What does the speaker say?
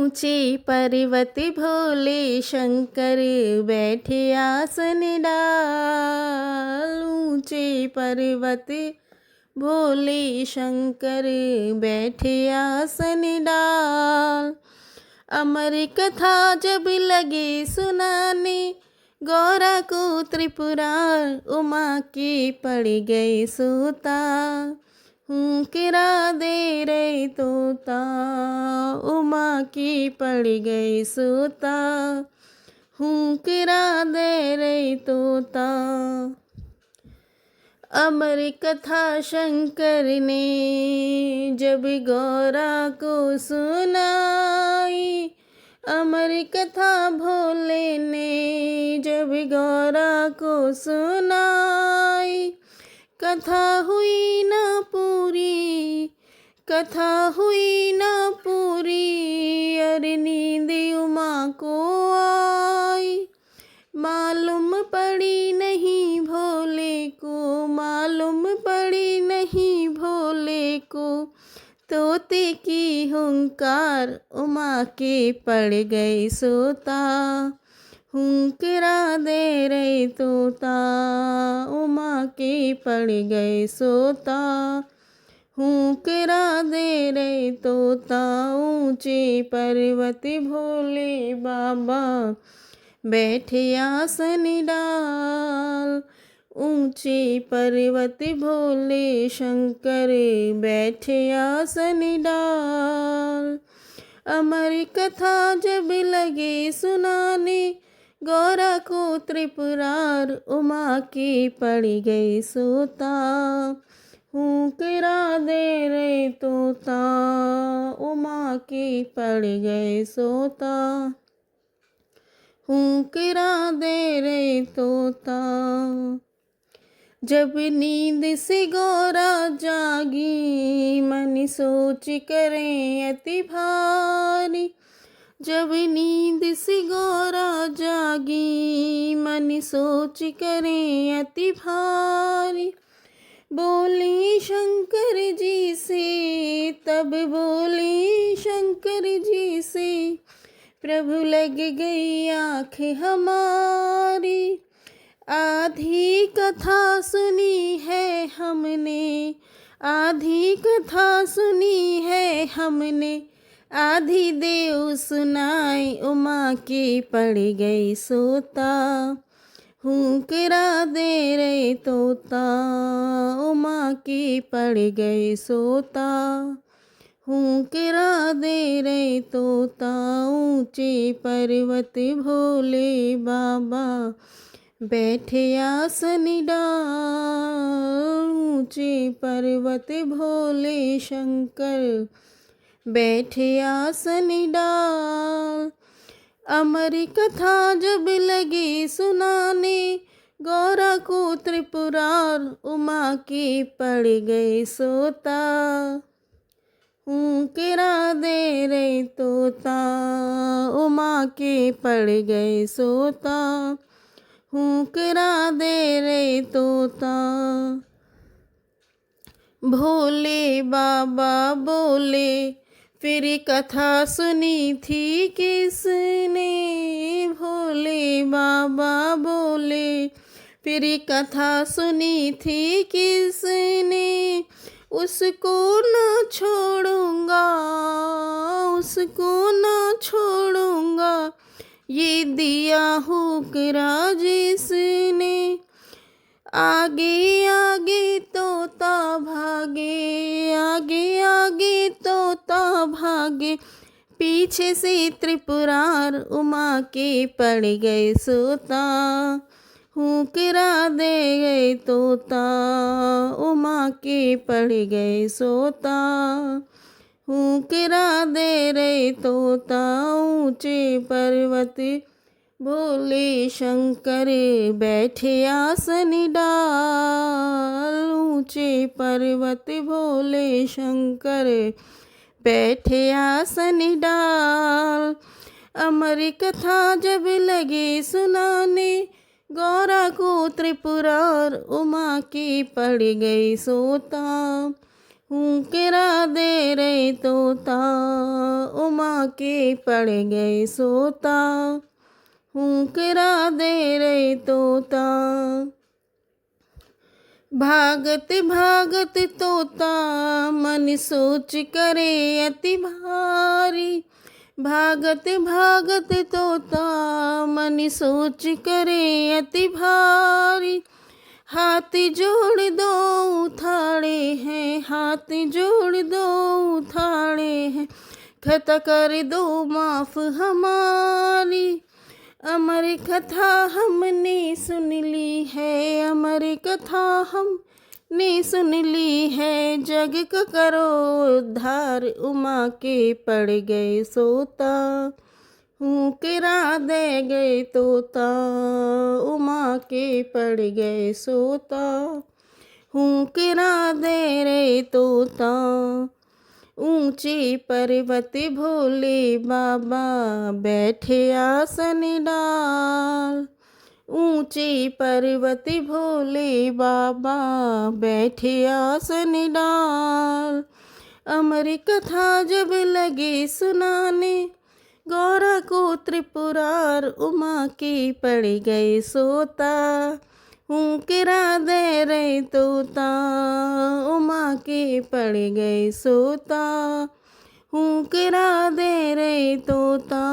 ऊंचे पर्वत भोले शंकर बैठे आसन डाल। ऊंचे पर्वत भोले शंकर बैठे आसन डाल। अमर कथा जब लगे सुनाने गौरा को त्रिपुरार उमा के पड़ गए सोता। हुंकरा दे रे तोता उमा की पड़ गई सोता। हुंकरा दे रे तोता। अमर कथा शंकर ने जब गौरा को सुनाई। अमर कथा भोले ने जब गौरा को सुनाई। कथा हुई न पूरी, कथा हुई न पूरी, अरे नींद उमा को आई। मालूम पड़ी नहीं भोले को, मालूम पड़ी नहीं भोले को, तोते की हुंकार उमा के पड़ गई सोता। हुंकरा दे रे तोता उमा के पड़ गए सोता। हुंकरा दे रे तोता। ऊंचे पर्वत भोले बाबा बैठे आसन डाल। ऊंचे पर्वत भोले शंकर बैठे आसन डाल। अमर कथा जब लगे सुनाने गौरा को त्रिपुरार उमा की पड़ गई सोता। हुंकरा दे रे तोता उमा की पड़ गए सोता। हुंकरा दे रे तोता। जब नींद से गौरा जागी मन सोच करें अति भारी। जब नींद से गौरा जागी मन सोच करें अति भारी। बोली शंकर जी से तब बोली शंकर जी से, प्रभु लग गई आँख हमारी। आधी कथा सुनी है हमने, आधी कथा सुनी है हमने, आधी देव सुनाई उमा के पड़ गई सोता। हुंकरा दे रे तोता उमा के पड़ गई सोता। हुंकरा दे रे तोता। ऊंचे पर्वत भोले बाबा बैठे आसन डाल। ऊंचे पर्वत भोले शंकर बैठे आसन डाल। अमर कथा जब लगे सुनाने गौरा को त्रिपुरार उमा के पड़ गए सोता। हुंकरा दे रे तोता उमा के पड़ गए सोता। हुंकरा दे रे तोता। भोले बाबा बोले फिर कथा सुनी थी किसने। भोले बाबा बोले फिर कथा सुनी थी किसने। उसको न छोड़ूंगा, उसको न छोड़ूंगा, ये दिया हुक्रा जिसने। आगे आगे तोता भागे, आगे आगे तोता भागे, पीछे से त्रिपुरार उमा के पड़ गए सोता। हुंकरा दे गए तोता उमा के पड़ गए सोता। हुंकरा दे रे तोता। ऊंचे पर्वत भोले शंकर बैठे आसन डाल। ऊंचे पर्वत भोले शंकर बैठे आसन डाल। अमर कथा जब लगे सुनाने गौरा को त्रिपुरार उमा की पड़ गई सोता। हुक्रा दे रे तोता, उमा के पड़ गए सोता। हुक्रा दे रे तोता, भागत भागत तोता मन सोच करे अति भारी। भागत भागत तोता मन सोच करे अति भारी। हाथ जोड़ दो उठाड़े हैं, हाथ जोड़ दो उठाड़े हैं, खता कर दो माफ हमारी। अमर कथा हमने सुन ली है, अमर कथा हमने सुन ली है, जग का करो उद्धार, उमा के पड़ गए सोता। हुक्रा दे गए तोता, उमा के पड़ गए सोता। हुक्रा दे रे तोता, ऊंचे पर्वत भोले बाबा बैठे आसन डाल। ऊंचे पर्वत भोले बाबा बैठे आसन डाल। अमर कथा जब लगे सुनाने, गौरा को त्रिपुरार, उमा के पड़ गए सोता। हुक्रा दे रे तोता, उमा के पड़ गए सोता। हुक्रा दे रे तोता।